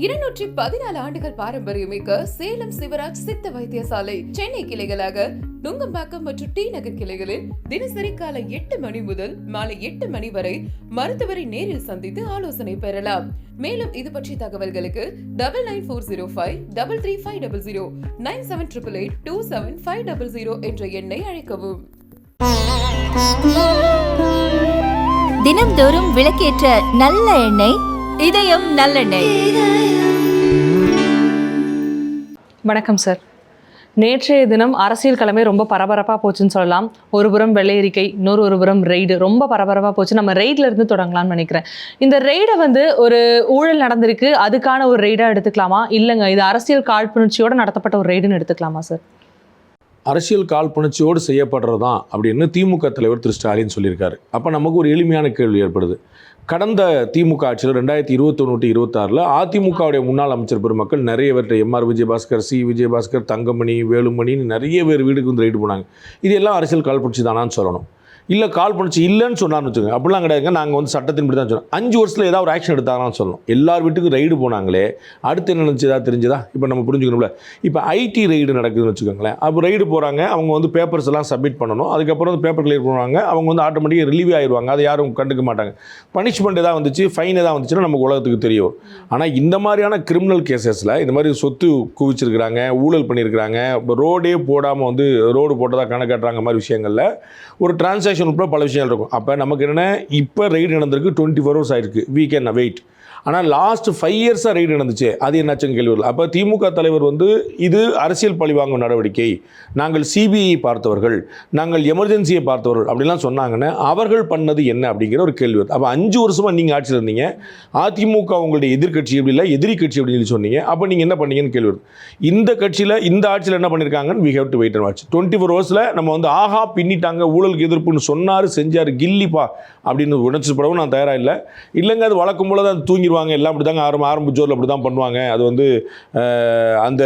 214 ஆண்டுகள் பாரம்பரியமிக்க சேலம் சிவராஜ் சித்த வைத்தியசாலை சென்னை கிளைகளாக நுங்கம்பாக்கம் மற்றும் டி நகர் கிளைகளில் தினசரி காலை 8 மணி முதல் மாலை 8 மணி வரை மருத்துவரை நேரில் சந்தித்து ஆலோசனை பெறலாம். மேலும் இது பற்றிய தகவல்களுக்கு 9940533500 9788827500 என்ற எண்ணை அழைக்கவும். தினம்தோறும் விளக்கேற்ற நல்ல எண்ணெய் இதயம் நல்லெண்ணெய். வணக்கம் சார். நேற்றைய தினம் அரசியல் கிழமை ரொம்ப பரபரப்பாக போச்சுன்னு சொல்லலாம். ஒரு புறம் வெள்ளை அறிக்கை, ஒரு புறம் ரெய்டு ரொம்ப பரபரப்பாக போச்சு. நம்ம ரெய்டில் இருந்து தொடங்கலாம்னு நினைக்கிறேன். இந்த ரெய்டை ஒரு ஊழல் நடந்திருக்கு, அதுக்கான ஒரு ரெய்டாக எடுத்துக்கலாமா, இல்லைங்க இது அரசியல் காழ்ப்புணர்ச்சியோடு நடத்தப்பட்ட ஒரு ரெய்டுன்னு எடுத்துக்கலாமா சார்? அரசியல் காழ்ப்புணர்ச்சியோடு செய்யப்படுறது தான் அப்படின்னு திமுக தலைவர் திரு ஸ்டாலின் சொல்லியிருக்காரு. அப்போ நமக்கு ஒரு எளிமையான கேள்வி ஏற்படுது. கடந்த திமுக ஆட்சியில் 2021-26 அதிமுகவுடைய முன்னாள் அமைச்சர் பெருமக்கள் நிறைய பேர் எம்ஆர் விஜயபாஸ்கர், சி விஜயபாஸ்கர், தங்கமணி, வேலுமணின்னு நிறைய பேர் வீடுக்கு வந்து ரைடு போனாங்க. இது எல்லாம் அரசியல் காழ்ப்புணர்ச்சி தானான்னு சொல்லணும். இல்லை காழ்ப்புணர்ச்சி இல்லைன்னு சொன்னான்னு வச்சுக்கோங்க, அப்படிலாம் கிடையாதுங்க, நாங்கள் சட்டத்தின்படி தான் சொன்னோம். 5 வருஷத்தில் ஏதாவது ஒரு ஆக்ஷன் எடுத்தாங்கன்னு சொல்லணும். எல்லார் வீட்டுக்கும் ரைடு போனாங்களே, அடுத்து என்ன நினச்சதா தெரிஞ்சதா இப்போ நம்ம புரிஞ்சுக்கணும்ல. இப்போ ஐடி ரைடு நடக்குதுன்னு வச்சுக்கோங்களேன். அப்போ ரைடு போகிறாங்க, அவங்க பேப்பர்ஸ் எல்லாம் சப்மிட் பண்ணணும். அதுக்கப்புறம் பேப்பர் கிளியர் பண்ணுவாங்க, அவங்க ஆட்டோமேட்டிக்காக ரிலீவ் ஆயிடுவாங்க. அதை யாரும் கண்டுக்க மாட்டாங்க. பனிஷ்மெண்ட் எதாவது வந்துச்சு, ஃபைன் எதாவது வந்துச்சுன்னா நமக்கு உலகத்துக்கு தெரியும். ஆனால் இந்த மாதிரியான கிரிமினல் கேசஸில் இந்த மாதிரி சொத்து குவிச்சிருக்கிறாங்க, ஊழல் பண்ணியிருக்கிறாங்க, ரோடே போடாமல் ரோடு போட்டதாக கணக்காட்டுறாங்க மாதிரி விஷயங்களில் ஒரு டிரான்சாக்ஷன் உட்பட பல விஷயங்கள் இருக்கும். அப்போ நமக்கு என்னென்ன, இப்போ ரைடு நடந்திருக்கு, 24 hours ஆயிருக்கு, we can await. ஆனால் லாஸ்ட் 5 years ரைடு நடந்துச்சு, அது என்னாச்சுன்னு கேள்வி வரல. அப்போ திமுக தலைவர் இது அரசியல் பழிவாங்கும் நடவடிக்கை, நாங்கள் சிபிஐ பார்த்தவர்கள், நாங்கள் எமர்ஜென்சியை பார்த்தவர்கள் அப்படிலாம் சொன்னாங்கன்னு அவர்கள் பண்ணது என்ன அப்படிங்கிற ஒரு கேள்வி வருது. அப்போ 5 வருஷமாக நீங்கள் ஆட்சியில் இருந்தீங்க, அதிமுக உங்களுடைய எதிர்கட்சி அப்படி இல்லை எதிரி கட்சி அப்படின்னு சொல்லி சொன்னீங்க. அப்போ நீங்கள் என்ன பண்ணீங்கன்னு கேள்வி வருது. இந்த கட்சியில் இந்த ஆட்சியில் என்ன பண்ணியிருக்காங்கன்னு we have to wait and watch. 24 hours நம்ம ஆஹா பின்னிட்டாங்க, ஊழலுக்கு எதிர்ப்புன்னு சொன்னார், செஞ்சார், கில்லிப்பா அப்படின்னு உணர்ச்சி படவும் நான் தயாராக இல்லை. இல்லைங்க அது வழக்கம் போல தான் தூங்கிடுவாங்க, எல்லாம் அப்படி தாங்க ஆரம்ப ஜோரில் அப்படி தான் பண்ணுவாங்க. அது அந்த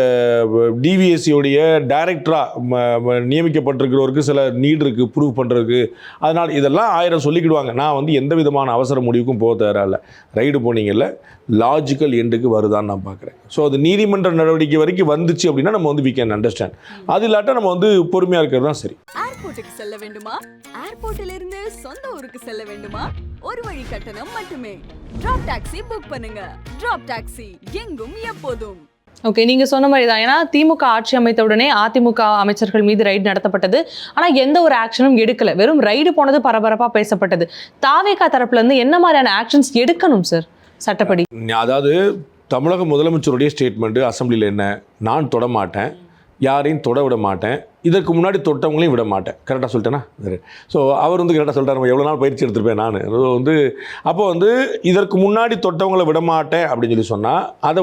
டிவிஎஸ்சியோடைய டைரக்டராக நியமிக்கப்பட்டிருக்கிறவருக்கு சில நீட் இருக்குது ப்ரூவ் பண்ணுறதுக்கு, அதனால் இதெல்லாம் 1000 சொல்லிக்கிடுவாங்க. நான் எந்த விதமான அவசர முடிவுக்கும் போக தயாராக. ரைடு போனீங்கல்ல, லாஜிக்கல் எண்டுக்கு வருதான்னு நான் பார்க்குறேன். ஸோ அது நீதிமன்ற நடவடிக்கை வரைக்கும் வந்துச்சு அப்படின்னா நம்ம we can understand. அது இல்லாட்டா நம்ம பொறுமையாக இருக்கிறது தான் சரி. ஏர்போர்ட்டுக்கு செல்ல வேண்டுமா? ஏர்போர்ட்டிலிருந்து சொந்த ஊருக்கு செல்ல வேண்டுமா? ஒரு வழி கட்டணம் மட்டுமே. டிராப் டாக்ஸி புக் பண்ணுங்க. டிராப் டாக்ஸி எங்கும் எப்போதும். ஓகே, நீங்கள் சொன்ன மாதிரி தான். ஏன்னா திமுக ஆட்சி அமைத்த உடனே அதிமுக அமைச்சர்கள் மீது ரைடு நடத்தப்பட்டது, ஆனால் எந்த ஒரு ஆக்ஷனும் எடுக்கலை. வெறும் ரைடு போனது பரபரப்பாக பேசப்பட்டது. தாவேகா தரப்புலேருந்து என்ன மாதிரியான ஆக்ஷன்ஸ் எடுக்கணும் சார் சட்டப்படி? அதாவது தமிழக முதலமைச்சருடைய ஸ்டேட்மெண்ட்டு அசம்பிளியில் என்ன, நான் தொட மாட்டேன், யாரையும் தொட விட மாட்டேன், இதற்கு முன்னாடி தொட்டவங்களையும் விட மாட்டேன், கரெக்டாக சொல்லிட்டேன்னா? ஸோ அவர் கரெக்டாக சொல்லிட்டார். எவ்வளோ நாள் பயிற்சி எடுத்துருப்பேன் நான். அப்போ இதற்கு முன்னாடி தொட்டவங்களை விட மாட்டேன் அப்படின்னு சொல்லி சொன்னால் அதை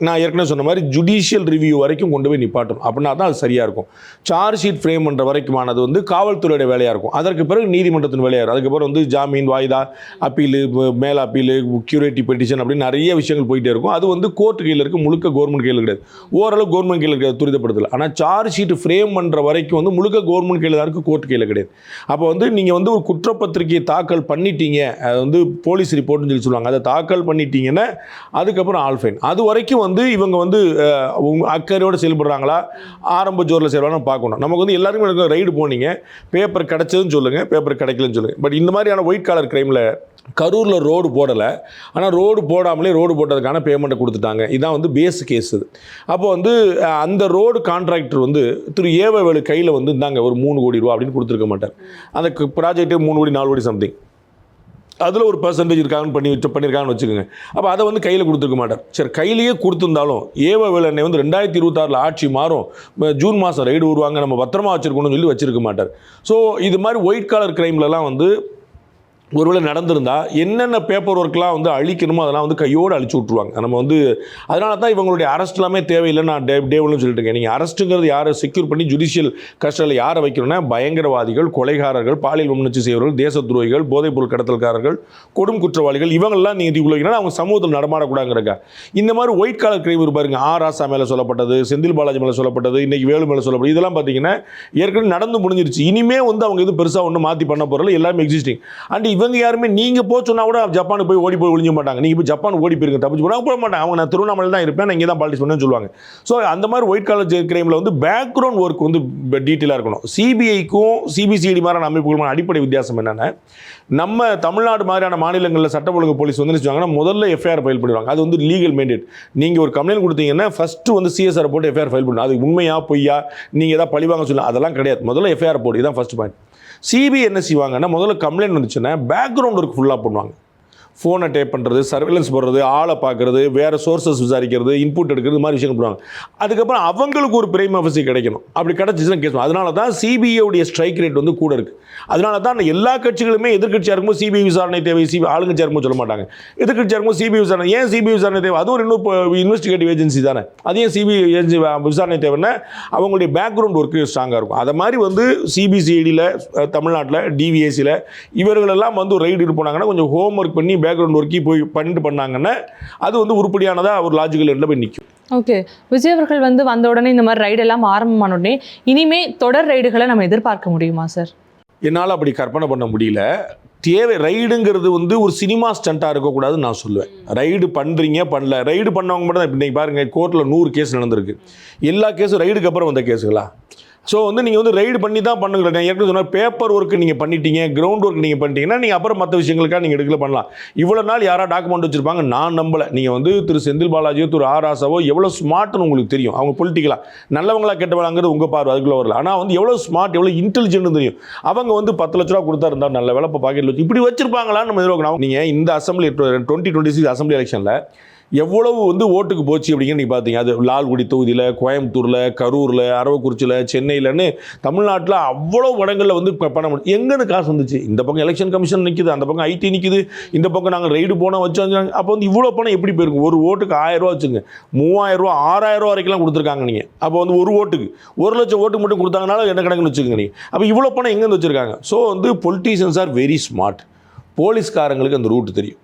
நான் ஏற்கனவே சொன்ன மாதிரி ஜுடிஷியல் ரிவ்யூ வரைக்கும் கொண்டு போய் நிப்பாட்டணும். அப்படின்னா தான் அது சரியாக இருக்கும். சார்ஜ் ஷீட் ஃப்ரேம் பண்ணுற வரைக்குமானது காவல்துறையோட வேலையாக இருக்கும். அதற்கு பிறகு நீதிமன்றத்தின் வேலையாக இருக்கும். அதுக்கப்புறம் ஜாமீன், வாய்தா, அப்பீலு, மேல் அப்பீலு, கியூரேட்டிவ் பெட்டிஷன் அப்படின்னு நிறைய விஷயங்கள் போயிட்டே இருக்கும். அது கோர்ட்டு கையில் இருக்குது, முழுக்க கவர்மெண்ட் கையில் கிடையாது. ஓரளவு கவர்மெண்ட் கையில் இருக்கிறது துரிதப்படுத்தலை. ஆனால் சார்ஜ் ஷீட் ஃப்ரேம் பண்ணுற வரைக்கும் முழுக்க கவர்மெண்ட் கையில் தான் இருக்குது, கோர்ட்டு கையில் கிடையாது. அப்போ நீங்கள் ஒரு குற்றப்பத்திரிகையை தாக்கல் பண்ணிட்டீங்க, அது போலீஸ் ரிப்போர்ட்னு சொல்லி சொல்லுவாங்க, அதை தாக்கல் பண்ணிட்டீங்கன்னா அதுக்கப்புறம் ஆல்ஃபைன். அது வரைக்கும் இவங்க அக்கறையோடு செயல்படுறாங்களா, ஆரம்ப ஜோரில் செயல்படுறாங்க பார்க்கணும். நமக்கு எல்லாருமே ரைடு போனீங்க, பேப்பர் கிடைச்சதுன்னு சொல்லுங்கள், பேப்பர் கிடைக்கலன்னு சொல்லுங்கள். பட் இந்த மாதிரியான ஒயிட் காலர் கிரைமில் கரூரில் ரோடு போடலை, ஆனால் ரோடு போடாமலே ரோடு போட்டதுக்கான பேமெண்ட்டை கொடுத்துட்டாங்க. இதுதான் பேஸ் கேஸ். இது அப்போ அந்த ரோடு கான்ட்ராக்டர் திரு ஏவவேலு கையில் இந்தாங்க ஒரு 3 கோடி ரூபா அப்படின்னு கொடுத்துருக்க மாட்டார். அந்த ப்ராஜெக்டே 3 கோடி 4 கோடி சம்திங், அதில் ஒரு பெர்சன்டேஜ் இருக்காங்கன்னு பண்ணியிருக்காங்கன்னு வச்சுக்கோங்க. அப்போ அதை கையில் கொடுத்துருக்க மாட்டார். சரி, கையிலேயே கொடுத்துருந்தாலும் ஏவவேலு அன்னை 2026 ஆட்சி மாறும், ஜூன் மாதம் ரைடு வருவாங்க, நம்ம பத்திரமா வச்சுருக்கணும்னு சொல்லி வச்சுருக்க மாட்டார். ஸோ இது மாதிரி ஒயிட் காலர் கிரைம்லலாம் ஒருவேளை நடந்திருந்தால் என்னென்ன பேப்பர் ஒர்க்லாம் அழிக்கணுமோ அதெல்லாம் கையோடு அழிச்சு விட்ருவாங்க. நம்ம அதனால தான் இவங்களுடைய அரெஸ்ட் எல்லாமே தேவையில்லை. நான் டேவில்னு சொல்லிட்டு இருக்கேன். நீங்கள் அரெஸ்ட்டுங்கிறது யாரை செக்யூர் பண்ணி ஜுடிஷியல் கஸ்டடியில் யாரை வைக்கணும்னா பயங்கரவாதிகள், கொலைகாரர்கள், பாலியல் வன்முறை செய்வர்கள், தேச துரோகிகள், போதைப்பொருள் கடத்தல்காரர்கள், கொடும் குற்றவாளிகள், இவங்கெல்லாம் நீங்கள் இதுக்குள்ள அவங்க சமூகத்தில் நடமாடக்கூடாதுங்கிறக்கா இந்த மாதிரி ஒயிட் காலர் கிரைம் பாருங்க. ராசா மேலே சொல்லப்பட்டது, செந்தில் பாலாஜி மேலே சொல்லப்பட்டது, இன்றைக்கி வேலு மேலே சொல்லப்பட்டது, இதெல்லாம் பார்த்தீங்கன்னா ஏற்கனவே நடந்து முடிஞ்சிருச்சு. இனிமே அவங்க இது பெருசாக ஒன்றும் மாற்றி பண்ண போகிறல, எல்லாமே எக்ஸிஸ்டிங். அண்ட் இவங்க யாருமே நீங்கள் போக சொன்னால் கூட ஜப்பானுக்கு போய் ஓடி போய் ஒழிஞ்ச மாட்டாங்க. நீங்கள் போய் ஜப்பான் ஓடி போயிருங்க தப்பிச்சு போனால் போக மாட்டாங்க. அவங்க நான் திருவண்ணாமலை தான் இருப்பேன், நான் இங்கே தான் பாலிடிக்ஸ் பண்ணேன்னு சொல்லுவாங்க. ஸோ அந்த மாதிரி ஒயிட் காலர் கிரைமில் வந்து பேக்ரவுண்ட் ஒர்க் வந்து டீட்டெயிலாக இருக்கணும். சிபிஐக்கும் சிபிசிஐடி மாதிரியான அமைப்புகளுமான அடிப்படை வித்தியாசம் என்னென்னா, நம்ம தமிழ்நாடு மாதிரியான மாநிலங்களில் சட்ட ஒழுங்கு போலீஸ் வந்து வச்சுவாங்கன்னா முதல்ல எஃப்ஐஆர் ஃபைல் பண்ணிடுவாங்க. அது வந்து லீகல் மேண்டேட். நீங்கள் ஒரு கம்ப்ளைண்ட் கொடுத்தீங்கன்னா ஃபஸ்ட்டு வந்து சிஎஸ்ஆர் போட்டு எஃப்ஐஆர் ஃபைல் பண்ணணும். அது உண்மையா பொய்யா, நீங்கள் ஏதாவது பழிவாங்க சொல்லலாம், அதெல்லாம் கிடையாது. முதல்ல எஃப்ஐஆர் போடு, இதுதான் ஃபஸ்ட் பாயிண்ட். சிபிஐ என்ன செய்வாங்கன்னா, முதல்ல கம்ப்ளைண்ட் வந்துச்சுன்னா பேக்ரவுண்ட் ஒர்க் ஃபுல்லாக பண்ணுவாங்க. ஃபோனை டேப் பண்ணுறது, சர்வேலன்ஸ் போடுறது, ஆளை பார்க்குறது, வேறு சோர்ஸஸ் விசாரிக்கிறது, இன்புட் எடுக்கிறது, மாதிரி விஷயங்கள் பண்ணுவாங்க. அதுக்கப்புறம் அவங்களுக்கு ஒரு பிரைம் ஆஃபீஸி கிடைக்கணும். அப்படி கிடச்சிச்சுன்னா கேஸ். அதனால தான் சிபிஐயோடைய ஸ்ட்ரைக் ரேட் வந்து கூட இருக்குது. அதனால தான் எல்லா கட்சிகளுமே எதிர்கட்சியாக இருக்கும்போது சிபிஐ விசாரணை தேவை, ஆளுங்கட்சியாக இருக்கும்போது சொல்ல மாட்டாங்க. எதிர்கட்சியாக இருக்கும்போது சிபிஐ விசாரணை. ஏன் சிபிஐ விசாரணை தேவை? அதுவும் இன்னொரு இன்வெஸ்டிகேட்டிவ் ஏஜென்சி தானே. அது ஏன் சிபிஐ ஏஜென்சி விசாரணை தேவைன்னா அவங்களுடைய பேக்ரவுண்ட் ஒர்க்கு ஸ்ட்ராங்காக இருக்கும். அதை மாதிரி வந்து சிபிசிஐடியில் தமிழ்நாட்டில் டிவிஎஸ்சியில் இவர்களெல்லாம் வந்து ரைடு போனாங்கன்னா கொஞ்சம் ஹோம் ஒர்க் பண்ணி பேக்ரவுண்ட் ஒர்க்கி போய் பண்ணிட்டு பண்ணாங்கன்னா அது வந்து உருப்படியானதாக ஒரு லாஜிக்கல் எண்டில் போய் நிற்கும். ஓகே, விஜய் அவர்கள் வந்து வந்த உடனே இந்த மாதிரி ரைடு எல்லாம் ஆரம்பமான உடனே இனிமே தொடர் ரைடுகளை நம்ம எதிர்பார்க்க முடியுமா சார்? என்னால் அப்படி கற்பனை பண்ண முடியல. தேவை ரைடுங்கிறது வந்து ஒரு சினிமா ஸ்டண்ட்டாக இருக்கக்கூடாதுன்னு நான் சொல்லுவேன். ரைடு பண்ணுறீங்க பண்ணல, ரைடு பண்ணவங்க மட்டும் தான். இப்போ இன்றைக்கி பாருங்கள், கோர்ட்டில் 100 கேஸ் நடந்திருக்கு. எல்லா கேஸும் ரைடுக்கு அப்புறம் வந்த கேஸுங்களா? ஸோ வந்து நீங்கள் வந்து ரைடு பண்ணி தான் பண்ணுங்க. நான் ஏற்கனவே சொன்னால் பேப்பர் ஒர்க்கு நீங்கள் பண்ணிட்டீங்க, கிரவுண்ட் ஒர்க் நீங்கள் பண்ணிட்டீங்கன்னா நீங்கள் அப்புறம் மற்ற விஷயங்களுக்காக நீங்கள் எடுக்கல பண்ணலாம். இவ்வளோ நாள் யாராவது டாக்குமெண்ட் வச்சுருப்பாங்க, நான் நம்பலை. நீங்கள் வந்து திரு செந்தில் பாலாஜியோ திரு ஆர் ராசாவோ எவ்வளோ ஸ்மார்ட்னு உங்களுக்கு தெரியும். அவங்க பொலிட்டிக்கலாக நல்லவங்களா கெட்டவங்களாங்கிறது உங்கள் பார்வை, அதுக்குள்ளே வரல. ஆனால் வந்து எவ்வளோ ஸ்மார்ட், எவ்வளோ இன்டெலிஜென்ட்னு தெரியும். அவங்க வந்து 10 லட்ச ரூபா கொடுத்தா இருந்தால் நல்ல வேலை இப்போ பாக்கெட்டில் வச்சு இப்படி வச்சிருப்பாங்களான்னு நம்ம எதிர்பார்க்கணும். நீங்கள் இந்த அசம்பிளி 2026 அசம்பிளி எலெக்ஷனில் எவ்வளவு வந்து ஓட்டுக்கு போச்சு அப்படிங்கிற நீங்கள் பார்த்தீங்க. அது லால்குடி தொகுதியில், கோயம்புத்தூரில், கரூரில், அரவக்குறிச்சியில், சென்னையிலன்னு தமிழ்நாட்டில் அவ்வளோ இடங்களில் வந்து பணம் எங்கேருந்து காசு வந்துச்சு? இந்த பக்கம் எலெக்ஷன் கமிஷன் நிற்குது, அந்த பக்கம் ஐடி நிற்குது, இந்த பக்கம் நாங்கள் ரைடு போனால் வச்சு. அப்போ வந்து இவ்வளோ பணம் எப்படி போயிருக்கும்? ஒரு ஓட்டுக்கு 1000 ரூபா வச்சுங்க, 3000 ரூபா 6000 ரூபா வரைக்கும்லாம் கொடுத்துருக்காங்க. நீங்கள் அப்போ வந்து ஒரு ஓட்டுக்கு 1 லட்சம் ஓட்டுக்கு மட்டும் கொடுத்தாங்கனால என்ன கணக்குன்னு வச்சுக்கோங்க நீங்கள். அப்போ இவ்வளோ பணம் எங்கேருந்து வச்சுருக்காங்க? ஸோ வந்து பொலிட்டீஷியன்ஸ் ஆர் வெரி ஸ்மார்ட். போலீஸ்காரங்களுக்கு அந்த ரூட் தெரியும்.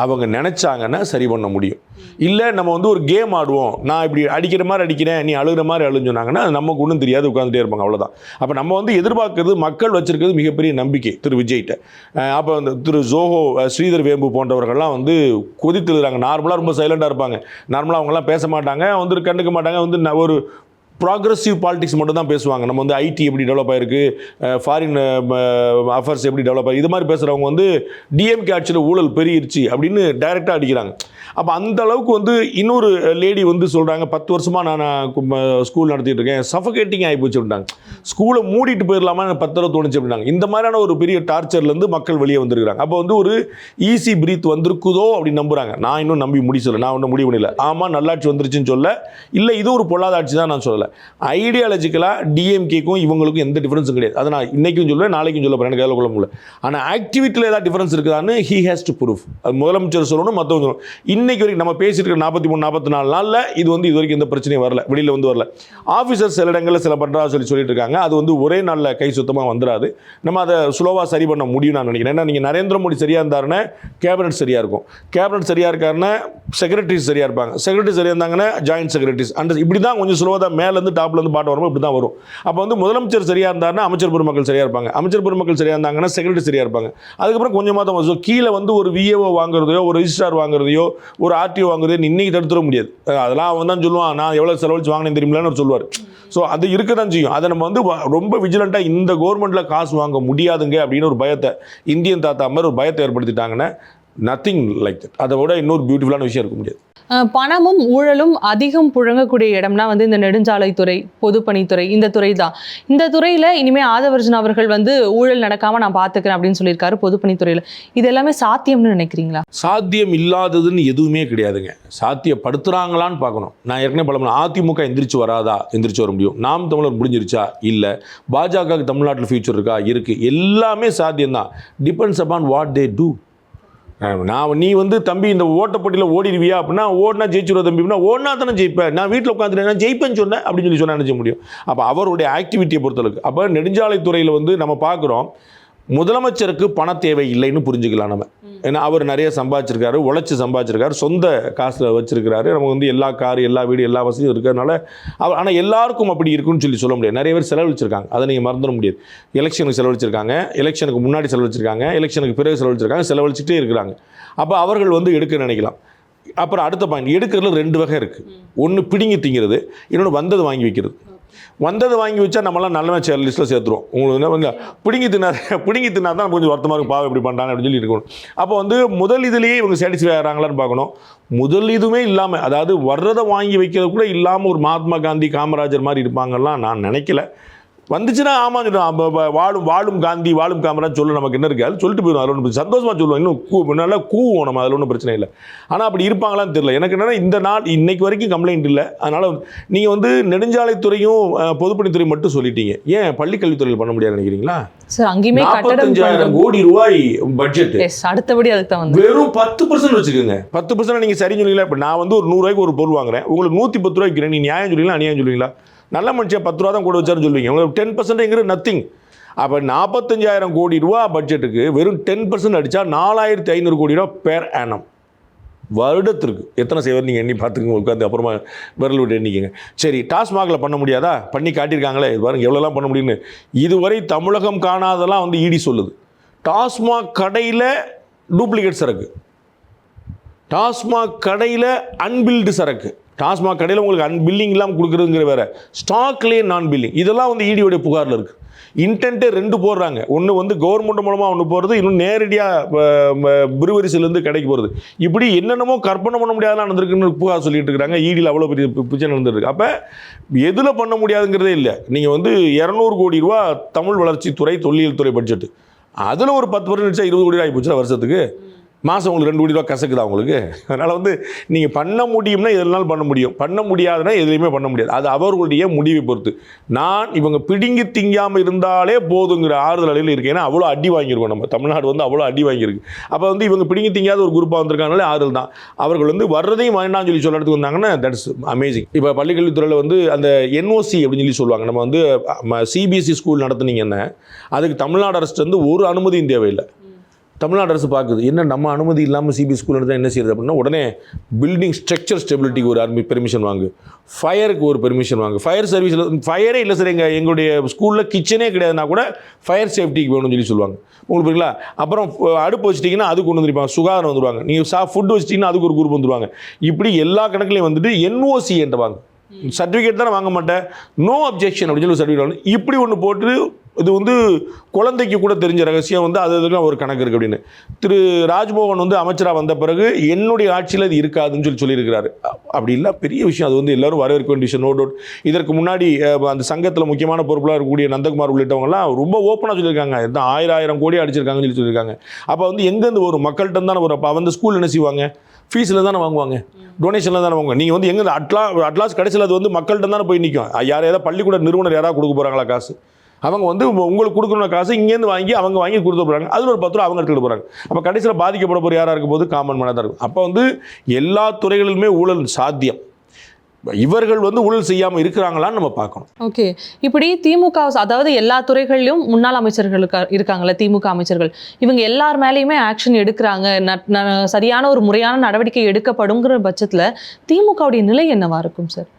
அவங்க நினச்சாங்கன்னா சரி பண்ண முடியும். இல்லை நம்ம வந்து ஒரு கேம் ஆடுவோம், நான் இப்படி அடிக்கிற மாதிரி அடிக்கிறேன், நீ அழுகிற மாதிரி அழுன்னு சொன்னாங்கன்னா அது நமக்கு ஒன்றும் தெரியாது, உட்காந்துட்டே இருப்பாங்க, அவ்வளோதான். அப்போ நம்ம வந்து எதிர்பார்க்கறது, மக்கள் வச்சிருக்கிறது மிகப்பெரிய நம்பிக்கை திரு விஜய்கிட்ட. அப்போ வந்து திரு ஜோஹோ, ஸ்ரீதர் வேம்பு போன்றவர்கள்லாம் வந்து கொதித்துறாங்க. நார்மலாக ரொம்ப சைலண்டாக இருப்பாங்க. நார்மலாக அவங்களாம் பேச மாட்டாங்க, வந்து கண்டுக்க மாட்டாங்க. வந்து ஒரு ப்ராக்ரெசிவ் பாலிடிக்ஸ் மட்டும் தான் பேசுவாங்க. நம்ம வந்து ஐடி எப்படி டெவலப் ஆகிருக்கு, ஃபாரின் அஃபேர்ஸ் எப்படி டெவலப் ஆகி, இது மாதிரி பேசுகிறவங்க வந்து டிஎம்கே ஆட்சியில் ஊழல் பெருகிருச்சு அப்படின்னு டைரெக்டாக அடிக்கிறாங்க. அப்போ அந்த அளவுக்கு வந்து இன்னொரு லேடி வந்து சொல்கிறாங்க, 10 வருஷமாக நான் ஸ்கூல் நடத்திட்டு இருக்கேன், சஃபகேட்டிங் ஆகி போச்சு அப்படின்னாங்க. ஸ்கூலை மூடிட்டு போயிடலாமா 10 தடவை தோணுச்சு அப்படின்னாங்க. இந்த மாதிரியான ஒரு பெரிய டார்ச்சர்லேருந்து மக்கள் வெளியே வந்துருக்காங்க. அப்போ வந்து ஒரு ஈஸி பிரீத் வந்திருக்குதோ அப்படின்னு நம்புகிறாங்க. நான் இன்னும் நம்பி முடிச்சல, நான் ஒன்றும் முடிவு பண்ணல. ஆமாம் நல்லாட்சி வந்துருச்சுன்னு சொல்ல, இல்லை இது ஒரு பொல்லாத ஆட்சி தான் நான் சொல்லலை. ஐடியாலஜிக்கலாக டிஎம்கேக்கும் இவங்களுக்கும் எந்த டிஃபரன்ஸும் கிடையாது. அதை நான் இன்றைக்கும் சொல்லுவேன், நாளைக்கும் சொல்ல போகிறேன், எனக்கு கையில் கொள்ள முடியல. ஆனால் ஆக்டிவிட்டியில் ஏதாவது டிஃபரன்ஸ் இருக்குதான்னு ஹி ஹேஸ் டு ப்ரூஃப். அது முதலமைச்சர் சொல்லணும், மற்றவங்க சொல்லணும். இன்னைக்கு வரைக்கும் நம்ம பேசிட்டு 43-44 நாளில் இது வந்து இது வரைக்கும் எந்த பிரச்சனையும் வரல, வெளியில் வந்து வரல. ஆஃபீஸர் சில இடங்களில் சில பண்ணுறா சொல்லிட்டு இருக்காங்க. அது வந்து ஒரே நாளில் கை சுத்தமாக வந்துடாது. நம்ம அதை ஸ்லோவாக சரி பண்ண முடியும் நான் நினைக்கிறேன். ஏன்னா நீங்கள் நரேந்திர மோடி சரியாக இருந்தாருன்னா கேபினட் சரியாக இருக்கும், கேபினட் சரியாக இருக்காருன்னா செக்ரட்டரிஸ் சரியாக இருப்பாங்க, செக்ரட்டரி சரியாக இருந்தாங்கன்னா ஜாயின்ட் செக்ரட்டரிஸ். அண்ட் இப்படி தான் கொஞ்சம் ஸ்லோவாக தான் மேலேருந்து டாப்லேருந்து பாட்டு வரும்போது இப்படி தான் வரும். அப்போ வந்து முதலமைச்சர் சரியாக இருந்தாருன்னா அமைச்சர் பெருமக்கள் சரியாக இருப்பாங்க, அமைச்சர் பெருமக்கள் சரியாக இருந்தாங்கன்னா செக்ரட்டரி சரியாக இருப்பாங்க. அதுக்கப்புறம் கொஞ்சமாக தான் வரும். கீழே வந்து ஒரு விஏஓ வாங்குறதையோ, ஒரு ரிஜிஸ்ட்ரார் வாங்குறதையோ, ஒரு ஆர்டிஓ வாங்குறதையோ இன்னைக்கு தடுத்துட முடியாது. அதெல்லாம் அவன் தான் சொல்லுவான், நான் எவ்வளோ செலவழிச்சு வாங்கினேன் தெரியுமில்லன்னு சொல்லுவார். ஸோ அது இருக்க தான் செய்யும். அதை நம்ம வந்து ரொம்ப விஜிலண்ட்டாக இந்த கவர்மெண்ட்டில் காசு வாங்க முடியாதுங்க அப்படின்னு ஒரு பயத்தை, இந்தியன் தாத்தா மாதிரி ஒரு பயத்தை ஏற்படுத்திட்டாங்கன்னா நத்திங் லைக் தட். அதை விட இன்னொரு பியூட்டிஃபுல்லான விஷயம் இருக்க முடியாது. பணமும் ஊழலும் அதிகம் புழங்கக்கூடிய இடம்னா வந்து இந்த நெடுஞ்சாலைத்துறை, பொதுப்பணித்துறை, இந்த துறை தான். இந்த துறையில் இனிமேல் ஆதவர்ஜுன் அவர்கள் வந்து ஊழல் நடக்காமல் நான் பார்த்துக்கிறேன் அப்படின்னு சொல்லியிருக்காரு பொதுப்பணித்துறையில். இது எல்லாமே சாத்தியம்னு நினைக்கிறீங்களா? சாத்தியம் இல்லாததுன்னு எதுவுமே கிடையாதுங்க. சாத்தியப்படுத்துகிறாங்களான்னு பார்க்கணும். நான் ஏற்கனவே பல அதிமுக எந்திரிச்சு வராதா, எந்திரிச்சு வர முடியும். நாம் தமிழர் முடிஞ்சிருச்சா, இல்லை. பாஜகவுக்கு தமிழ்நாட்டில் ஃபியூச்சர் இருக்கா, இருக்குது. எல்லாமே சாத்தியம்தான். Depends upon what they do. நீ வந்து தம்பி இந்த ஓட்டப்பட்டியில் ஓடிடுவியா அப்படின்னா, ஓடினா ஜெயிச்சுருவா தம்பி அப்படின்னா, ஓடினா தானே ஜெயிப்பேன், நான் வீட்டில் உட்காந்துட்டு நான் ஜெயிப்பேன்னு சொன்னேன் அப்படின்னு சொன்னால் நினைச்ச முடியும். அப்போ அவருடைய ஆக்டிவிட்டியை பொறுத்தளவுக்கு. அப்போ நெடுஞ்சாலைத்துறையில் வந்து நம்ம பார்க்குறோம், முதலமைச்சருக்கு பண தேவை இல்லைன்னு புரிஞ்சுக்கலாம் நம்ம. ஏன்னா அவர் நிறைய சம்பாதிச்சிருக்காரு, உழைச்சி சம்பாதிச்சிருக்காரு, சொந்த காசில் வச்சிருக்கிறாரு. நம்ம வந்து எல்லா கார், எல்லா வீடு, எல்லா வசதியும் இருக்கிறதுனால ஆனால் எல்லாருக்கும் அப்படி இருக்குன்னு சொல்ல முடியாது. நிறைய பேர் செலவழிச்சிருக்காங்க, அதை நீங்கள் மறந்துட முடியாது. எலெக்ஷனுக்கு செலவழிச்சிருக்காங்க, எலெக்ஷனுக்கு முன்னாடி செலவழிச்சிருக்காங்க, எலெக்ஷனுக்கு பிறகு செலவழிச்சிருக்காங்க, செலவழிச்சிட்டே இருக்கிறாங்க. அப்போ அவர்கள் வந்து எடுக்க நினைக்கலாம். அப்புறம் அடுத்த பாயிண்ட், எடுக்கிறதுல 2 வகை இருக்குது. ஒன்று பிடிங்கி திங்கிறது, இன்னொன்று வந்தது வாங்கி வைக்கிறது. வந்தது வாங்கி வச்சா நம்மளாம் நல்ல சேர் லிஸ்ட்டில் சேர்த்துருவோம். உங்களுக்கு என்ன பிடிங்கி தின்னா தான் கொஞ்சம் வருத்தமாக இருக்கும், பாவம் இப்படி பண்ணுறாங்க அப்படின்னு சொல்லி இருக்கணும். அப்போ வந்து முதல் இதுலேயே இவங்க சாட்டிஸ்ஃபை ஆகிறாங்களான்னு பார்க்கணும். முதல் இதுவுமே இல்லாமல், அதாவது வர்றதை வாங்கி வைக்கிறது கூட இல்லாமல் ஒரு மகாத்மா காந்தி, காமராஜர் மாதிரி இருப்பாங்கலாம் நான் நினைக்கல. வந்துச்சுன்னா ஆமாம் சொல்லுவோம், வாழும் காந்தி, வாழும் காமராஜ் சொல்ல நமக்கு என்ன இருக்குது, அது சொல்லிட்டு போயிடும். அதில் ஒன்று சந்தோஷமாக சொல்லுவோம், இன்னும் நல்லா கூவோம் நம்ம, அதில் ஒன்றும் பிரச்சனை இல்லை. ஆனால் அப்படி இருப்பாங்களான்னு தெரியல. எனக்கு என்னென்னா இந்த நாள் இன்னைக்கு வரைக்கும் கம்ப்ளைண்ட் இல்லை. அதனால் நீங்கள் வந்து நெடுஞ்சாலைத்துறையும் பொதுப்பணித்துறை மட்டும் சொல்லிட்டீங்க, ஏன் பள்ளிக்கல்வித்துறையில் பண்ண முடியாது நினைக்கிறீங்களா? சார் அங்கேயுமே 45,000 கோடி ரூபாய் பட்ஜெட், அடுத்தபடி அதுக்கு தான் வெறும் 10% வச்சுக்கோங்க. 10% நீங்கள் சரி சொல்லுவீங்களா? இப்போ நான் வந்து ஒரு 100 ரூபாய்க்கு ஒரு பொருள் வாங்குறேன், உங்களுக்கு 110 ரூபாய்க்கு விற்கிறேன், நீ நியாயம் சொல்லுவீங்களா அநியாயம் சொல்லுவீங்களா? நல்ல மனுஷன் 10 ரூபா தான் கூட வச்சாருன்னு சொல்லுவீங்க, உங்களுக்கு 10%ங்கிறது நத்திங். அப்போ 45,000 கோடி ரூபா பட்ஜெட்டுக்கு வெறும் 10% அடித்தா 4,500 கோடி ரூபா பேர் ஆனம் வருடத்திற்கு. எத்தனை செய்வார் நீங்கள் எண்ணி பார்த்துக்கோங்க, உட்காந்து அப்புறமா விரல் விட்டு எண்ணிக்கங்க. சரி, டாஸ்மாகில் பண்ண முடியாதா? பண்ணி காட்டியிருக்காங்களே, இது பாருங்க எவ்வளோலாம் பண்ண முடியும்னு. இதுவரை தமிழகம் காணாதெல்லாம் வந்து இடி சொல்லுது. டாஸ்மாக் கடையில் டூப்ளிகேட் சரக்கு, டாஸ்மாக் கடையில் அன்பில்டு சரக்கு, டாஸ்மாக் கடையில் உங்களுக்கு பில்லிங் இல்லாமல் கொடுக்குறதுங்கிற வேறு, ஸ்டாக்லேயே நான் பில்லிங், இதெல்லாம் வந்து ஈடியோடைய புகாரில் இருக்குது. இன்டென்ட்டே 2 போடுறாங்க. ஒன்று வந்து கவர்மெண்ட் மூலமாக ஒன்று போகிறது, இன்னும் நேரடியாக பிரிவரிசிலேருந்து கடைக்கு போகிறது. இப்படி என்னென்னமோ கற்பனை பண்ண முடியாதெல்லாம் நடந்திருக்குன்னு புகார் சொல்லிட்டு இருக்கிறாங்க. ஈடியில் அவ்வளோ பெரிய பிரச்சனை நடந்துருக்கு. அப்போ எதில் பண்ண முடியாதுங்கிறதே இல்லை. நீங்கள் வந்து 200 கோடி ரூபா தமிழ் வளர்ச்சித்துறை, தொல்லியல் துறை பட்ஜெட்டு, அதில் ஒரு 10% 20 கோடி ரூபாய் ஆகி போச்சுன்னா வருஷத்துக்கு. மாதம் உங்களுக்கு 2 கோடி ரூபா கசக்குதா உங்களுக்கு? அதனால் வந்து நீங்கள் பண்ண முடியும்னா எதுனாலும் பண்ண முடியும், பண்ண முடியாதுன்னா எதுலையுமே பண்ண முடியாது. அது அவர்களுடைய முடிவை பொறுத்து. நான் இவங்க பிடுங்கி திங்காமல் இருந்தாலே போதுங்கிற ஆறுதல் அலையில் இருக்கேன். ஏன்னா அவ்வளோ அடி வாங்கியிருக்கோம், நம்ம தமிழ்நாடு வந்து அவ்வளோ அடி வாங்கியிருக்கு. அப்போ வந்து இவங்க பிடுங்கி திங்காத ஒரு குரூப்பாக வந்திருக்காங்களே, ஆறுதல் தான். அவர்கள் வந்து வர்றதையும் வேண்டாம்னு சொல்லி சொல்கிறதுக்கு வந்தாங்கன்னா தட்ஸ் அமேசிங். இப்போ பள்ளிக்கல்வித்துறையில் வந்து அந்த என்ஓசி அப்படின்னு சொல்லி சொல்லுவாங்க. நம்ம வந்து சிபிஎஸ்சி ஸ்கூல் நடத்துனீங்கன்னா அதுக்கு தமிழ்நாடு அரசு வந்து ஒரு அனுமதியும் தேவையில்லை. தமிழ்நாடு அரசு பார்க்குது, என்ன நம்ம அனுமதி இல்லாமல் சிபிஎஸ் ஸ்கூல் எடுத்தால் என்ன செய்யுது அப்படின்னா, உடனே பில்டிங் ஸ்ட்ரக்சர் ஸ்டெபிலிட்டிக்கு ஒரு பெர்மிஷன் வாங்கு, ஃபயருக்கு ஒரு பெர்மிஷன் வாங்கு. ஃபயர் சர்வீஸில் ஃபயரே இல்லை சார், எங்களுடைய ஸ்கூலில் கிச்சனே கிடையாதுன்னா கூட ஃபயர் சேஃப்டிக்கு வேணும்னு சொல்லி சொல்லுவாங்க. உங்களுக்கு புரியுங்களா? அப்புறம் அடுப்பு வச்சிட்டிங்கன்னா அதுக்கு கொண்டு வந்துருப்பாங்க, சுகாதாரம் வந்துடுவாங்க. நீங்கள் ஃபுட்டு வச்சிட்டிங்கன்னா அதுக்கு ஒரு குரூப் வந்துடுவாங்க. இப்படி எல்லா கணக்குலையும் வந்துட்டு என்ஓசி என்ற வாங்க, சர்டிஃபிகேட் தானே வாங்க மாட்டேன், நோ அப்ஜெக்ஷன் அப்படின்னு சொல்லி சர்டிஃபிகேட் வாங்க. இப்படி ஒன்று போட்டு இது வந்து குழந்தைக்கு கூட தெரிஞ்ச ரகசியம் வந்து அதுக்கு ஒரு கணக்கு இருக்குது அப்படின்னு. திரு ராஜ்மோகன் வந்து அமைச்சராக வந்த பிறகு என்னுடைய ஆட்சியில் அது இருக்காதுன்னு சொல்லியிருக்கிறாரு. அப்படி இல்லை, பெரிய விஷயம். அது வந்து எல்லோரும் வரவேற்க வேண்டிய விஷயம், நோ டவுட். இதற்கு முன்னாடி அந்த சங்கத்தில் முக்கியமான பொறுப்பில் இருக்கக்கூடிய நந்தகுமார் உள்ளிட்டவங்கலாம் ரொம்ப ஓப்பனாக சொல்லியிருக்காங்க, எல்லாம் 1000 கோடி அடிச்சிருக்காங்கன்னு சொல்லியிருக்காங்க. அப்போ வந்து எங்கேருந்து வரும்? மக்கள்கிட்ட தானே வரும். அப்போ அந்த ஸ்கூல் என்ன செய்வாங்க? ஃபீஸில் தானே வாங்குவாங்க, டொனேஷனில் தானே வாங்குவாங்க. நீங்கள் வந்து எங்கே அட்லாஸ் கடைசியில் அது வந்து மக்கள்கிட்ட தானே போய் நிற்கும். யாராவது பள்ளிக்கூட நிறுவனர் யாராவது கொடுக்க போகிறாங்களா காசு? அவங்க வந்து உங்களுக்கு கொடுக்கணும் காசு இங்கேருந்து வாங்கி அவங்க வாங்கி கொடுத்து போகிறாங்க, அதில் ஒரு 10 ரூபா அவங்க எடுத்துகிட்டு போகிறாங்க. அப்போ கடைசியில் பாதிக்கப்பட போகிற யாராக இருக்கும் போது காமன் மேனாக தான் இருக்கும். அப்போ வந்து எல்லா துறைகளிலுமே ஊழல் சாத்தியம். இவர்கள் வந்து ஊழல் செய்யாமல் இருக்கிறாங்களான்னு நம்ம பார்க்கணும். ஓகே, இப்படி திமுக, அதாவது எல்லா துறைகளிலும் முன்னாள் அமைச்சர்களுக்கு இருக்காங்களே திமுக அமைச்சர்கள், இவங்க எல்லார் மேலேயுமே ஆக்ஷன் எடுக்கிறாங்க, சரியான ஒரு முறையான நடவடிக்கை எடுக்கப்படுங்கிற பட்சத்தில் திமுகவுடைய நிலை என்னவா இருக்கும் சார்?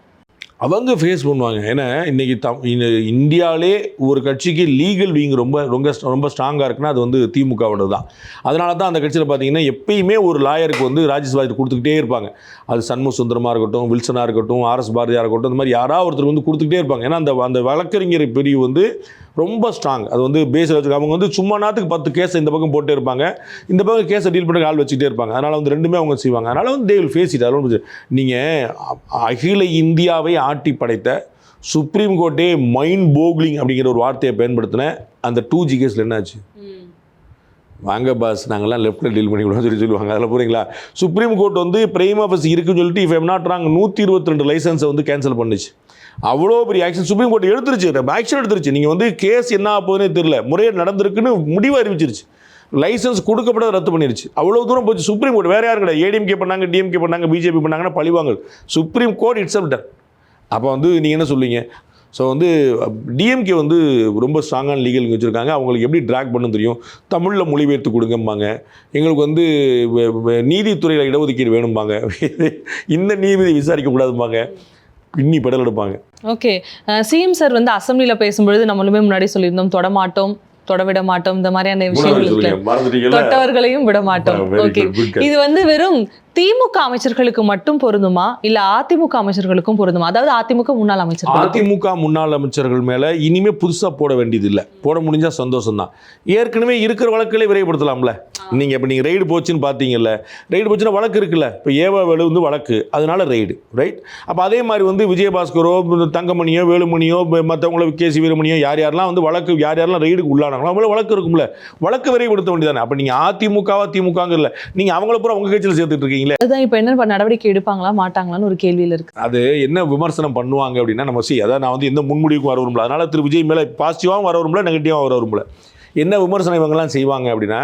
அவங்க ஃபேஸ் பண்ணுவாங்க. ஏன்னா இன்றைக்கி இந்தியாவிலே ஒரு கட்சிக்கு லீகல் விங் ரொம்ப ஸ்ட்ராங்காக இருக்குன்னா அது வந்து திமுகவோட தான். அதனால தான் அந்த கட்சியில் பார்த்தீங்கன்னா எப்பயுமே ஒரு லாயருக்கு வந்து ராஜ்யசபாவில் கொடுத்துக்கிட்டே இருப்பாங்க. அது சண்முக சுந்தரமாக இருக்கட்டும், வில்சனாக இருக்கட்டும், ஆர்எஸ் பாரதியாக இருக்கட்டும், இந்த மாதிரி யாராவது ஒருத்தர் வந்து கொடுத்துக்கிட்டே இருப்பாங்க. ஏன்னா அந்த வழக்கறிஞர் பிரிவு வந்து ரொம்ப ஸ்ட்ராங். அது வந்து பேஸில் வச்சுருக்காங்க. அவங்க வந்து சும்மா நாத்துக்கு 10 கேஸை இந்த பக்கம் போட்டே இருப்பாங்க, இந்த பக்கம் கேஸை டீல் பண்ணுற ஆள் வச்சுக்கிட்டே இருப்பாங்க. அதனால் வந்து ரெண்டுமே அவங்க செய்வாங்க. அதனால் வந்து தே வில் ஃபேஸ் இட். அதெல்லாம் நீங்கள் அகில இந்தியாவை ஆட்டி படைத்த சுப்ரீம் கோர்ட்டே மைண்ட் போக்லிங் அப்படிங்கிற ஒரு வார்த்தையை பயன்படுத்தின அந்த 2G கேஸில் என்னாச்சு? வாங்க பாஸ், நாங்கள்லாம் லெஃப்ட்டில் டீல் பண்ணி விடுவோம் சொல்லுவாங்க. அதில் போகிறீங்களா? சுப்ரீம் கோர்ட் வந்து பிரைம் ஆஃபீஸ் இருக்குன்னு சொல்லிட்டு இஃப் எம் நாட் ராங் 122 லைசன்ஸை வந்து கேன்சல் பண்ணிச்சு. அவ்வளோ பெரிய ஆக்ஷன் சுப்ரீம் கோர்ட் எடுத்துருச்சு, ஆக்ஷன் எடுத்துருச்சு. நீங்கள் வந்து கேஸ் என்ன ஆகுதுன்னே தெரியல, முறையாக நடந்திருக்குன்னு முடிவு அறிவிச்சிருச்சு, லைசன்ஸ் கொடுக்கப்பட ரத்து பண்ணிருச்சு. அவ்வளோ தூரம் போச்சு சுப்ரீம் கோர்ட். வேறு யாரும் கிடையாது, ஏடிஎம்கே பண்ணாங்க, டிஎம்கே பண்ணாங்க, பிஜேபி பண்ணாங்கன்னா பழிவாங்க சுப்ரீம் கோர்ட் இட்ஸ் டன். அப்போ வந்து நீங்கள் என்ன சொல்லுவீங்க? ஸோ வந்து டிஎம்கே வந்து ரொம்ப ஸ்ட்ராங்கான லீகல் வச்சுருக்காங்க. அவங்களுக்கு எப்படி ட்ராக் பண்ண தெரியும், தமிழில் மொழிபெயர்த்து கொடுங்கம்பாங்க. எங்களுக்கு வந்து நீதித்துறையில் இடஒதுக்கீடு வேணும்பாங்க, இந்த நீதிபதி விசாரிக்கக்கூடாதும்பாங்க, இன்னி பெடல் எடுப்பாங்க. ஓகே, சிஎம் சார் வந்து அசம்பிளியில் பேசும்பொழுது நம்மளுமே முன்னாடி சொல்லியிருந்தோம், தொடமாட்டோம், தொடவிட மாட்டோம், இந்த மாதிரியான விஷயங்கள், தொட்டவர்களையும் விட மாட்டோம். ஓகே, இது வந்து வெறும் திமுக அமைச்சர்களுக்கு மட்டும் பொருந்துமா இல்ல அதிமுக அமைச்சர்களுக்கும் பொருந்துமா? அதாவது அதிமுக முன்னாள் அமைச்சர்கள், அதிமுக முன்னாள் அமைச்சர்கள் மேல இனிமே புதுசா போட வேண்டியது இல்லை, போட முடிஞ்சா சந்தோஷம் தான். ஏற்கனவே இருக்கிற வழக்குகளை விரைவுபடுத்தலாம்ல. நீங்க இப்ப நீங்க ரெய்டு போச்சுன்னு பாத்தீங்கல்ல, ரெய்டு போச்சுன்னா வழக்கு இருக்குல்ல, இப்போ ஏவாவேலு வந்து வழக்கு, அதனால ரெய்டு, ரைட். அப்போ அதே மாதிரி வந்து விஜயபாஸ்கரோ, தங்கமணியோ, வேலுமணியோ, மற்றவங்கள கேசி வீரமணியோ, யார் யாரெல்லாம் வந்து வழக்கு, யார் யாரெல்லாம் ரெய்டுக்கு உள்ளானாங்களோ அவங்கள வழக்கு இருக்கும்ல, வழக்கு விரைவுபடுத்த வேண்டியதானே. அப்போ நீங்க அதிமுகவா திமுகங்கல நீங்க அவங்கள பூரா உங்க கட்சியில் சேர்த்துட்டு இருக்கீங்க. அதுதான் இப்போ என்ன நடவடிக்கை எடுப்பாங்களா மாட்டாங்களான்னு ஒரு கேள்வியில் இருக்கு. அது என்ன விமர்சனம் பண்ணுவாங்க அப்படின்னா, நம்ம அதான் நான் வந்து எந்த முன்முடிவுக்கும் வர வரும்ல, அதனால திரு விஜய் மேலே பாசிட்டிவாகவும் வர வரும்ல, நெகட்டிவாகவும் வர வரும்ல. என்ன விமர்சனம் இவங்கெல்லாம் செய்வாங்க அப்படின்னா,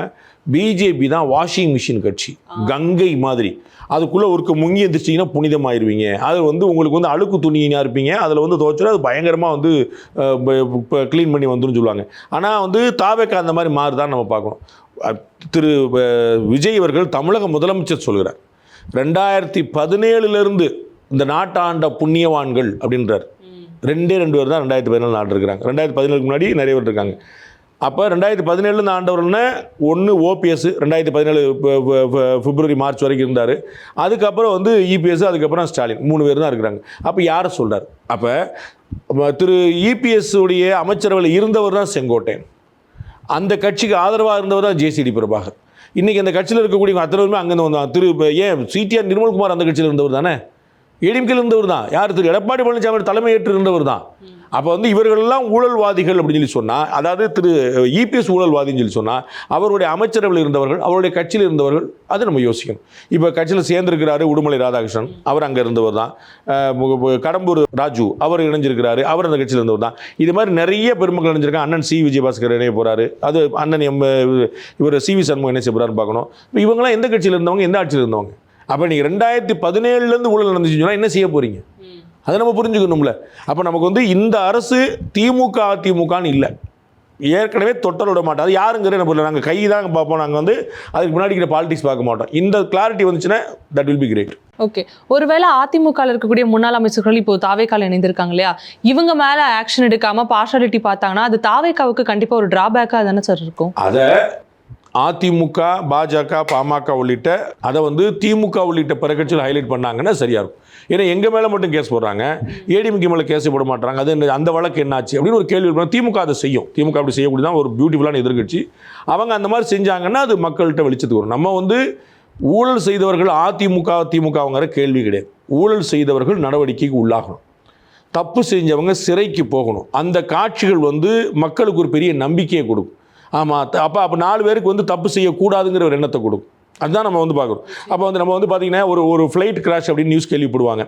பிஜேபி தான் வாஷிங் மிஷின் கட்சி, கங்கை மாதிரி, அதுக்குள்ளே ஒரு முங்கி எந்திரிச்சிங்கன்னா புனிதமாயிருவீங்க. அது வந்து உங்களுக்கு வந்து அழுக்கு துணியாக இருப்பீங்க, அதில் வந்து துவைச்சா அது பயங்கரமாக வந்து க்ளீன் பண்ணி வந்துடும் சொல்லுவாங்க. ஆனால் வந்து தாவேக்கா அந்த மாதிரி மாறுதான் நம்ம பார்க்கணும். திரு விஜய் அவர்கள் தமிழக முதலமைச்சர் சொல்கிறார், 2017 இந்த நாட்டாண்ட புண்ணியவான்கள் அப்படின்றார். 2 பேர் தான் 2017 ஆண்டு இருக்கிறாங்க. 2017 முன்னாடி நிறைய பேர் இருக்காங்க. அப்போ 2017 ஆண்டவர்னா ஒன்று ஓபிஎஸ் 2017 பிப்ரவரி மார்ச் வரைக்கும் இருந்தார். அதுக்கப்புறம் வந்து இபிஎஸ், அதுக்கப்புறம் ஸ்டாலின், 3 பேர் தான் இருக்கிறாங்க. அப்போ யாரை சொல்கிறார்? அப்போ திரு இபிஎஸ் உடைய அமைச்சரவையில் இருந்தவர் தான் செங்கோட்டையன், அந்த கட்சிக்கு ஆதரவாக இருந்தவர் தான் ஜேசிடி பிரபாகர். இன்றைக்கி அந்த கட்சியில் இருக்கக்கூடிய அத்தனை பேருமே அங்கேருந்து வந்தாங்க. ஏன் சிடிஆர் நிர்மல்குமார் அந்த கட்சியில் இருந்தவர் தானே, ஏடிஎம்கேல இருந்தவர் தான். யார்? திரு எடப்பாடி பழனிசாமி தலைமை ஏற்று இருந்தவர் தான். அப்போ வந்து இவர்களெல்லாம் ஊழல்வாதிகள் அப்படின்னு சொல்லி சொன்னால், அதாவது திரு இபிஎஸ் ஊழல்வாதின்னு சொல்லி சொன்னால், அவருடைய அமைச்சரவையில் இருந்தவர்கள், அவருடைய கட்சியில் இருந்தவர்கள், அதை நம்ம யோசிக்கணும். இப்போ கட்சியில் சேர்ந்திருக்கிறாரு உடுமலை ராதாகிருஷ்ணன், அவர் அங்கே இருந்தவர் தான். கடம்பூர் ராஜு அவர் இணைஞ்சிருக்கிறாரு, அவர் அந்த கட்சியில் இருந்தவர் தான். இது மாதிரி நிறைய பெருமக்கள் இணைஞ்சிருக்காங்க. அண்ணன் சி விஜயபாஸ்கர் இணைய போகிறாரு, அது அண்ணன் இவர் சிவி சண்முகம் என்ன செய்ய போகிறாருன்னு பார்க்கணும். இப்போ இவங்கெல்லாம் எந்த கட்சியில் இருந்தவங்க, எந்த ஆட்சியில் இருந்தவங்க? அப்போ நீங்கள் 2017 ஊழல் நடந்துச்சுன்னு சொன்னால் என்ன செய்ய போகிறீங்க? அதை நம்ம புரிஞ்சுக்கணும்ல. அப்போ நமக்கு வந்து இந்த அரசு திமுக அதிமுகன்னு இல்லை, ஏற்கனவே தொட்டல் விட மாட்டோம். அது யாருங்கிற நம்ம நாங்கள் கை தான் பார்ப்போம், நாங்கள் வந்து அதுக்கு முன்னாடி இருக்கிற பாலிடிக்ஸ் பார்க்க மாட்டோம். இந்த கிளாரிட்டி வந்துச்சுன்னா that will be great. Okay, ஒருவேளை அதிமுகவில் இருக்கக்கூடிய முன்னாள் அமைச்சர்கள் இப்போ தாவேக்கால இணைந்திருக்காங்க இல்லையா, இவங்க மேலே ஆக்ஷன் எடுக்காம பார்ஷாலிட்டி பார்த்தாங்கன்னா அது தாவேக்காவுக்கு கண்டிப்பாக ஒரு டிராபேக்காக தானே சார் இருக்கும்? அதை அதிமுக, பாஜக, பாமக உள்ளிட்ட அதை வந்து திமுக உள்ளிட்ட பிற கட்சிகள் ஹைலைட் பண்ணாங்கன்னா சரியா இருக்கும். ஏன்னா எங்கள் மேலே மட்டும் கேஸ் போடுறாங்க, ஏடிஎம்கே மேலே கேஸ் போட மாட்டாங்க, அது அந்த வழக்கு என்னாச்சு அப்படின்னு ஒரு கேள்வி இருக்கும். திமுக அதை செய்யும், திமுக அப்படி செய்யக்கூடியதான் ஒரு பியூட்டிஃபுல்லான எதிர்கட்சி. அவங்க அந்த மாதிரி செஞ்சாங்கன்னா அது மக்கள்கிட்ட வெளிச்சத்துக்கு வரும். நம்ம வந்து ஊழல் செய்தவர்கள் திமுகங்கிற கேள்வி கிடையாது. ஊழல் செய்தவர்கள் நடவடிக்கைக்கு உள்ளாகணும், தப்பு செஞ்சவங்க சிறைக்கு போகணும். அந்த காட்சிகள் வந்து மக்களுக்கு ஒரு பெரிய நம்பிக்கையை கொடுக்கும். ஆமாம், அப்போ 4 பேருக்கு வந்து தப்பு செய்யக்கூடாதுங்கிற ஒரு எண்ணத்தை கொடுக்கும். அதுதான் நம்ம வந்து பார்க்குறோம். அப்போ வந்து நம்ம வந்து பார்த்திங்கன்னா ஒரு ஃப்ளைட் கிராஷ் அப்படின்னு நியூஸ் கேள்விப்படுவாங்க.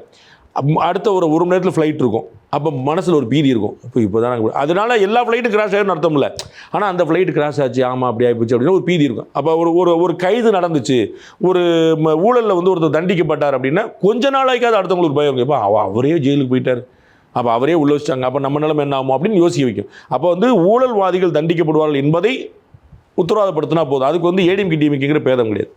அடுத்த ஒரு மணி நேரத்தில் ஃப்ளைட் இருக்கும். அப்போ மனசில் ஒரு பீதி இருக்கும். இப்போ தான் அதனால எல்லா ஃப்ளைட்டும் கிராஷ் ஆகிடும் அர்த்தம் இல்லை. ஆனால் அந்த ஃப்ளைட் கிராஷ் ஆச்சு, ஆமாம் அப்படி ஆகிப்போச்சு அப்படின்னு ஒரு பீதி இருக்கும். அப்போ ஒரு கைது நடந்துச்சு, ஒரு ஊழலில் வந்து ஒருத்தர் தண்டிக்கப்பட்டார் அப்படின்னா கொஞ்ச நாளைக்காவது அடுத்தவங்களுக்கு பயம் இருக்கும். இப்போ அவரே ஜெயிலுக்கு போயிட்டார், அப்போ அவரே உள்ள வச்சிட்டாங்க, அப்போ நம்ம நிலைமை என்ன ஆகும் அப்படின்னு யோசிக்க வைக்கும். அப்போ வந்து ஊழல்வாதிகள் தண்டிக்கப்படுவார்கள் என்பதை உத்தரவாதப்படுத்தினா போதும். அதுக்கு வந்து ஏடிஎம்கே டிஎம்கேங்கிற பேதம் கிடையாது.